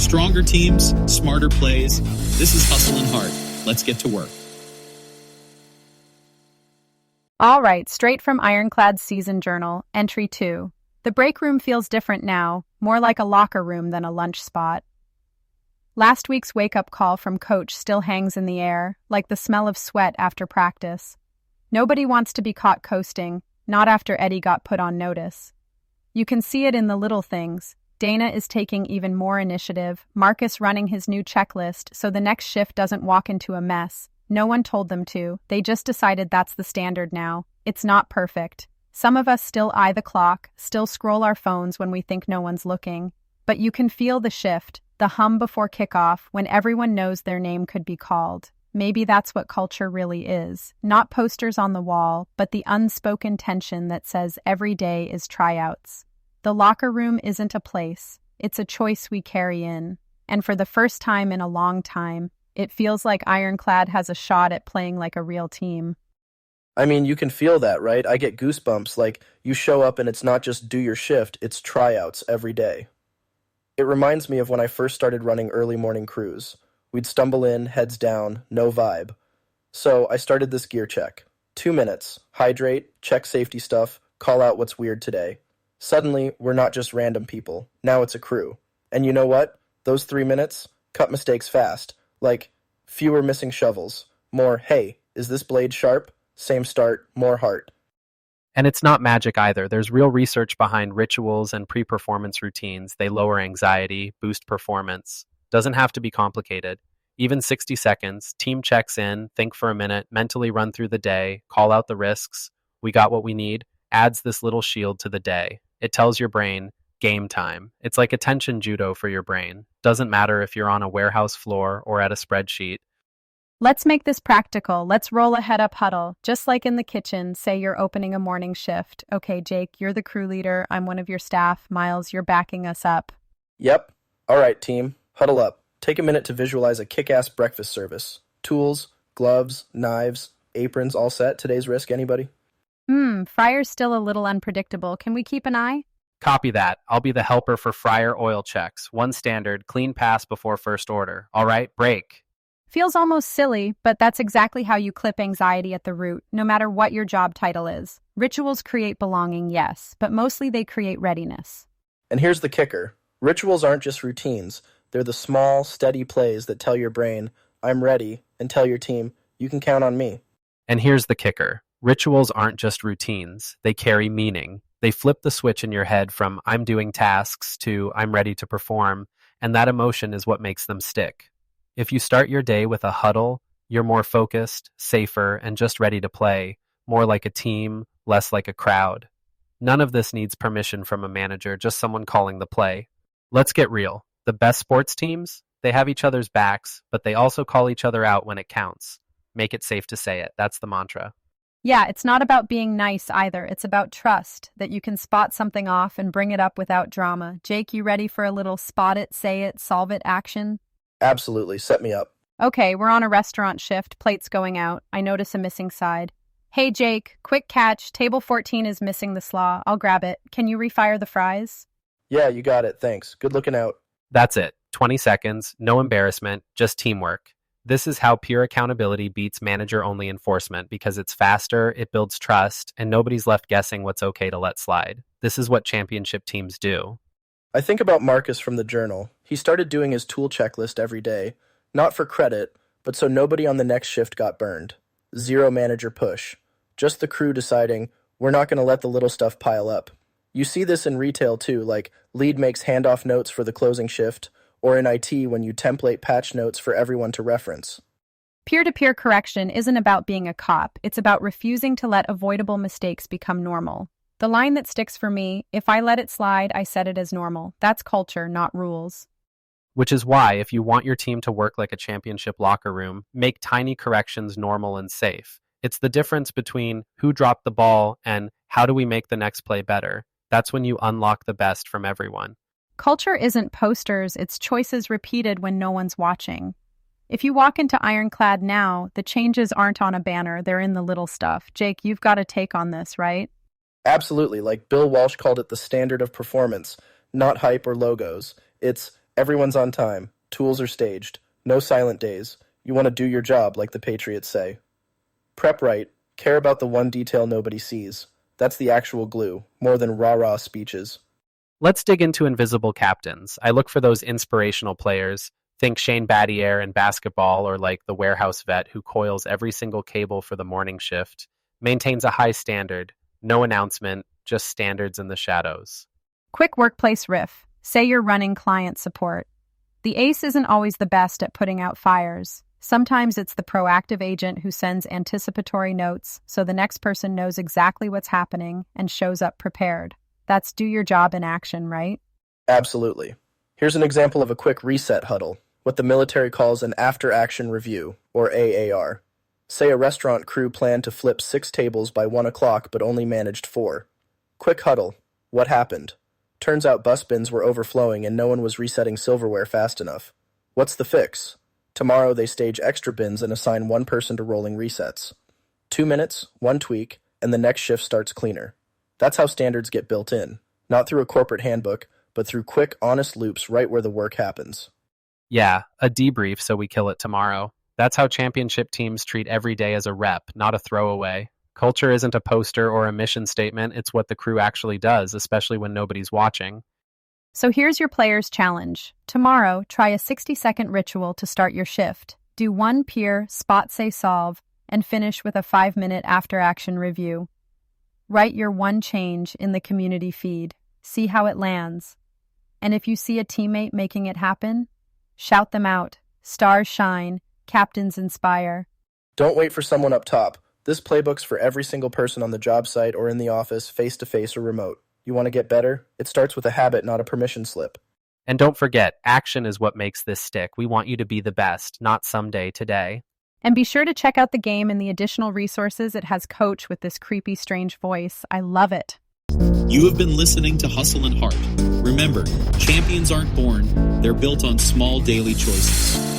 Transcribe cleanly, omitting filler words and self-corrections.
Stronger teams, smarter plays. This is Hustle and Heart. Let's get to work. All right, straight from Ironclad's season journal, entry 2. The break room feels different now, more like a locker room than a lunch spot. Last week's wake-up call from coach still hangs in the air, like the smell of sweat after practice. Nobody wants to be caught coasting, not after Eddie got put on notice. You can see it in the little things. Dana is taking even more initiative, Marcus running his new checklist so the next shift doesn't walk into a mess. No one told them to, they just decided that's the standard now. It's not perfect. Some of us still eye the clock, still scroll our phones when we think no one's looking. But you can feel the shift, the hum before kickoff when everyone knows their name could be called. Maybe that's what culture really is. Not posters on the wall, but the unspoken tension that says every day is tryouts. The locker room isn't a place, it's a choice we carry in. And for the first time in a long time, it feels like Ironclad has a shot at playing like a real team. I mean, you can feel that, right? I get goosebumps, like you show up and it's not just do your shift, it's tryouts every day. It reminds me of when I first started running early morning crews. We'd stumble in, heads down, no vibe. So I started this gear check. 2 minutes, hydrate, check safety stuff, call out what's weird today. Suddenly, we're not just random people. Now it's a crew. And you know what? Those 3 minutes, cut mistakes fast. Like, fewer missing shovels. More, hey, is this blade sharp? Same start, more heart. And it's not magic either. There's real research behind rituals and pre-performance routines. They lower anxiety, boost performance. Doesn't have to be complicated. Even 60 seconds, team checks in, think for a minute, mentally run through the day, call out the risks. We got what we need. Adds this little shield to the day. It tells your brain, game time. It's like attention judo for your brain. Doesn't matter if you're on a warehouse floor or at a spreadsheet. Let's make this practical. Let's roll a head-up huddle. Just like in the kitchen, say you're opening a morning shift. Okay, Jake, you're the crew leader. I'm one of your staff. Miles, you're backing us up. Yep. All right, team. Huddle up. Take a minute to visualize a kick-ass breakfast service. Tools, gloves, knives, aprons, all set. Today's risk, anybody? Fryer's still a little unpredictable. Can we keep an eye? Copy that. I'll be the helper for fryer oil checks. One standard, clean pass before first order. All right, break. Feels almost silly, but that's exactly how you clip anxiety at the root, no matter what your job title is. Rituals create belonging, yes, but mostly they create readiness. And here's the kicker. Rituals aren't just routines. They're the small, steady plays that tell your brain, I'm ready, and tell your team, you can count on me. And here's the kicker. Rituals aren't just routines. They carry meaning. They flip the switch in your head from I'm doing tasks to I'm ready to perform, and that emotion is what makes them stick. If you start your day with a huddle, you're more focused, safer, and just ready to play, more like a team, less like a crowd. None of this needs permission from a manager, just someone calling the play. Let's get real. The best sports teams, they have each other's backs, but they also call each other out when it counts. Make it safe to say it. That's the mantra. Yeah, it's not about being nice either. It's about trust, that you can spot something off and bring it up without drama. Jake, you ready for a little spot it, say it, solve it action? Absolutely. Set me up. Okay, we're on a restaurant shift. Plates going out. I notice a missing side. Hey, Jake, quick catch. Table 14 is missing the slaw. I'll grab it. Can you refire the fries? Yeah, you got it. Thanks. Good looking out. That's it. 20 seconds, no embarrassment, just teamwork. This is how pure accountability beats manager-only enforcement because it's faster, it builds trust, and nobody's left guessing what's okay to let slide. This is what championship teams do. I think about Marcus from the journal. He started doing his tool checklist every day, not for credit, but so nobody on the next shift got burned. Zero manager push. Just the crew deciding, we're not going to let the little stuff pile up. You see this in retail too, like lead makes handoff notes for the closing shift, or in IT when you template patch notes for everyone to reference. Peer-to-peer correction isn't about being a cop. It's about refusing to let avoidable mistakes become normal. The line that sticks for me, if I let it slide, I set it as normal. That's culture, not rules. Which is why, if you want your team to work like a championship locker room, make tiny corrections normal and safe. It's the difference between who dropped the ball and how do we make the next play better. That's when you unlock the best from everyone. Culture isn't posters, it's choices repeated when no one's watching. If you walk into Ironclad now, the changes aren't on a banner, they're in the little stuff. Jake, you've got a take on this, right? Absolutely, like Bill Walsh called it the standard of performance, not hype or logos. It's Everyone's on time. Tools are staged. No silent days. You want to do your job, like the Patriots say. Prep right. Care about the one detail nobody sees. That's the actual glue, more than rah-rah speeches. Let's dig into invisible captains. I look for those inspirational players. Think Shane Battier in basketball, or like the warehouse vet who coils every single cable for the morning shift. Maintains a high standard. No announcement, just standards in the shadows. Quick workplace riff. Say you're running client support. The ace isn't always the best at putting out fires. Sometimes it's the proactive agent who sends anticipatory notes so the next person knows exactly what's happening and shows up prepared. That's do your job in action, right? Absolutely. Here's an example of a quick reset huddle, what the military calls an after-action review, or AAR. Say a restaurant crew planned to flip 6 tables by 1 o'clock but only managed 4. Quick huddle. What happened? Turns out bus bins were overflowing and no one was resetting silverware fast enough. What's the fix? Tomorrow they stage extra bins and assign one person to rolling resets. 2 minutes, 1 tweak, and the next shift starts cleaner. That's how standards get built in, not through a corporate handbook, but through quick, honest loops right where the work happens. Yeah, a debrief so we kill it tomorrow. That's how championship teams treat every day as a rep, not a throwaway. Culture isn't a poster or a mission statement, it's what the crew actually does, especially when nobody's watching. So here's your player's challenge. Tomorrow, try a 60-second ritual to start your shift. Do 1 peer, spot say solve, and finish with a 5-minute after-action review. Write your one change in the community feed. See how it lands. And if you see a teammate making it happen, shout them out. Stars shine, captains inspire. Don't wait for someone up top. This playbook's for every single person on the job site or in the office, face-to-face or remote. You want to get better? It starts with a habit, not a permission slip. And don't forget, action is what makes this stick. We want you to be the best, not someday, today. And be sure to check out the game and the additional resources it has. Coach with this creepy, strange voice. I love it. You have been listening to Hustle and Heart. Remember, champions aren't born, they're built on small daily choices.